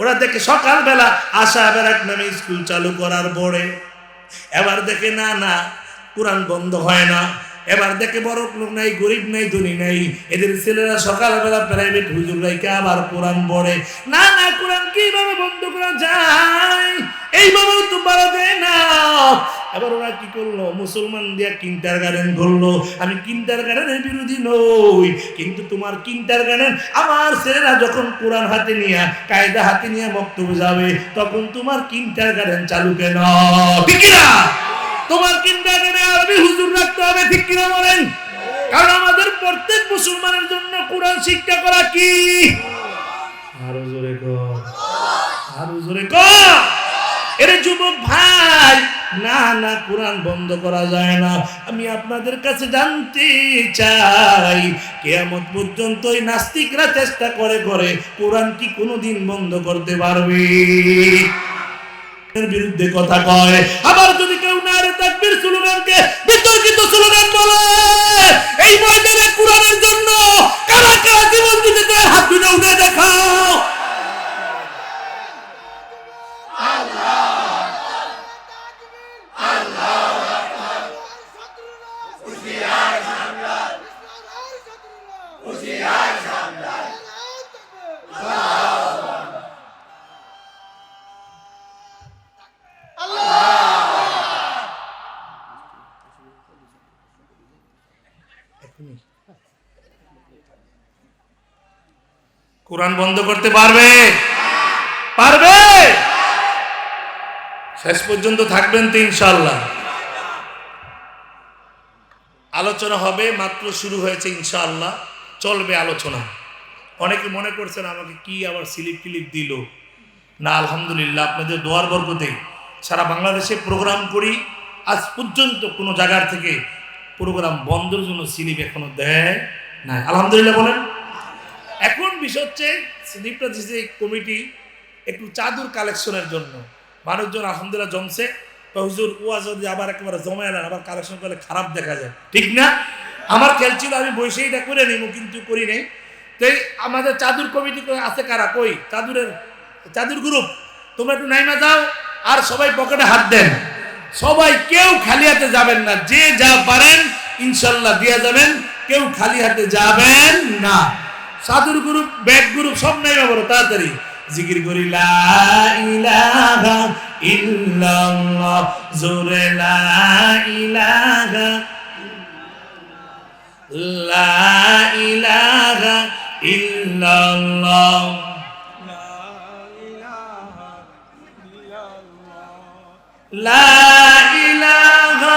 ওরা দেখে সকালবেলা আশাবের এক নামে স্কুল চালু করার পরে এবার দেখে না না কোরআন বন্ধ হয় না। এবার দেখে বড় লোক নাই, গরিব নাই, ধনী নাই, এদের ছেলেরা সকালবেলা প্রাইভেট হুজুর রাইকে আবার কোরআন পড়ে। না না, কোরআন কিভাবে বন্ধ করা যায়? এইভাবেও তো পারা যায় না। এবার ওরা কি করলো, মুসলমান দিয়া কিন্টার গার্ডেন করলো। আমি কিন্টার গার্ডেনের বিরোধী নই, কিন্তু তোমার কিন্টার গার্ডেন, আমার ছেলেরা যখন কোরআন হাতে নিয়ে, কায়দা হাতে নিয়ে বক্তব্য যাবে, তখন তোমার কিন্টার গার্ডেন চালু কেন? ঠিক না? তোমার কিন্টার গার্ডেনে আরবি হুজুর রাখতে হবে, ঠিক কিনা বলেন? কারণ আমাদের প্রত্যেক মুসলমানের জন্য কোরআন শিক্ষা করা কি? আরো জোরে কর, আরো জোরে কর। এর যুবক ভাই, না না, কোরআন বন্ধ করা যায় না। আমি আপনাদের কাছে জানতে চাই, কিয়ামত পর্যন্ত এই নাস্তিকরা চেষ্টা করে করে কোরআন কি কোনোদিন বন্ধ করতে পারবে? এর বিরুদ্ধে কথা কয়। আবার যদি কেউ নারে তাকবীর স্লোগানকে বিতর্কিত স্লোগান বলে, এই ময়দানে কোরআনের জন্য কারা কারা জীবন দিতে চায়, হাত দুটো উঠে দেখাও। কোরআন বন্ধ করতে পারবে? পারবে? শেষ পর্যন্ত থাকবেন তো ইনশাআল্লাহ? আলোচনা হবে, মাত্র শুরু হয়েছে, ইনশাআল্লাহ চলবে আলোচনা। অনেকে মনে করছেন আমাকে কি আবার স্লিপ টিলিপ দিল। না, আলহামদুলিল্লাহ, আপনাদের দোয়ার বরকতে সারা বাংলাদেশে প্রোগ্রাম করি। আজ পর্যন্ত কোনো জায়গার থেকে প্রোগ্রাম বন্ধের জন্য স্লিপ এখনো দেয় না, আলহামদুলিল্লাহ বলেন। এখন বিষয় হচ্ছে, স্লিপটা দিয়েছে কমিটি একটু চাদর কালেকশনের জন্য। মানুষজন আলহামদুলিল্লাহ জমছে, তো হুজুর ওয়াজ যদি আবার একেবারে জমায় না, আবার কালেকশন করলে খারাপ দেখা যায়, ঠিক না? আমার খেয়াল ছিল আমি বসে এটা করে নিব, কিন্তু করি নাই। তো আমাদের চাদর কমিটি আছে কারা? কই চাদর গ্রুপ, তোমরা একটু নাইমা যাও, আর সবাই পকেটে হাত দেন। সবাই, কেউ খালি হাতে যাবেন না, যে যা পারেন ইনশাল্লাহ দিয়া যাবেন, কেউ খালি হাতে যাবেন না। চাদর গ্রুপ, ব্যাগ গ্রুপ সব নাইমা বলো তাড়াতাড়ি, জিকির করি লা ইলাহা ইল্লাল্লাহ, জোরে লা ইলাহা, লা ইলাহা ইল্লাল্লাহ, লা ইলাহা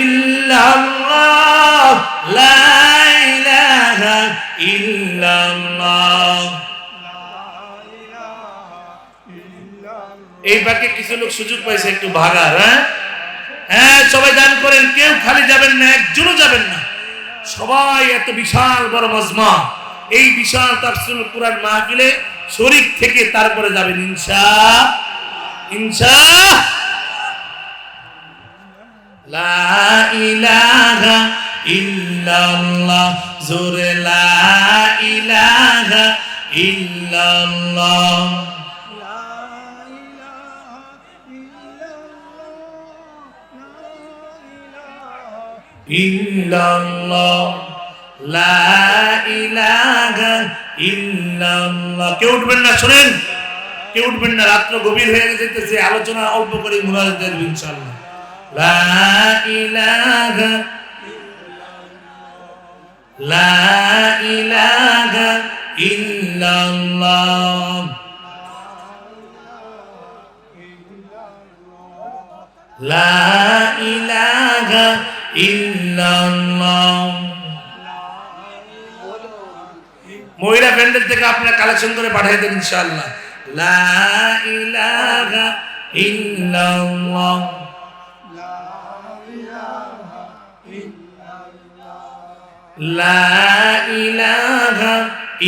ইল্লাল্লাহ, লা ইলাহা ইল্লাল্লাহ। এই বাক্যে কিছু লোক সুযোগ পাইছে একটু ভাগার। হ্যাঁ, সবাই দান করেন, কেউ খালি যাবেন না, একজনও যাবেন না। সবাই এত বিশাল বড় মজমা, এই বিশাল তাফসীরুল কুরআন মাহফিলে শরীক থেকে তারপরে যাবেন ইনশাআল্লাহ। লা ইলাহা ইল্লাল্লাহ, জোরে লা ইলাহা ইল্লাল্লাহ, ইল্লাল্লাহ, লা ইলাহা ইল্লাল্লাহ। কেউ উঠবেন না, শোনেন, কেউ উঠবেন না, রাত্র গভীর হয়ে যেতেছে, আলোচনা অল্প করে মুনাজাত দেব ইনশাআল্লাহ। লা ইলাহা, লা ইলাহা ইল্লাল্লাহ, লা ইলাহা ইল্লাল্লাহ। মহিলা প্যান্ডেল থেকে আপনারা কালেকশন করে পাঠিয়ে দেন ইনশাআল্লাহ। লা ইলাহা ইল্লাল্লাহ, লা ইলাহা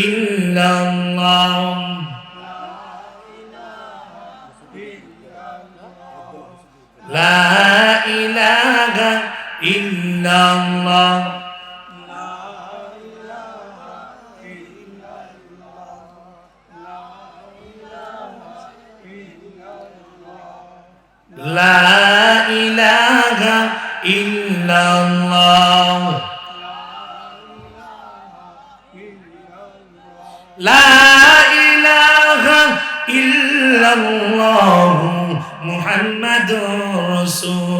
ইল্লাল্লাহ, লা ইলাহা ইল্লাল্লাহ, লা ইলাহা ইল্লাল্লাহ লা ইলাহা ইল্লাল্লাহ মুহাম্মাদুর রাসূলুল্লাহ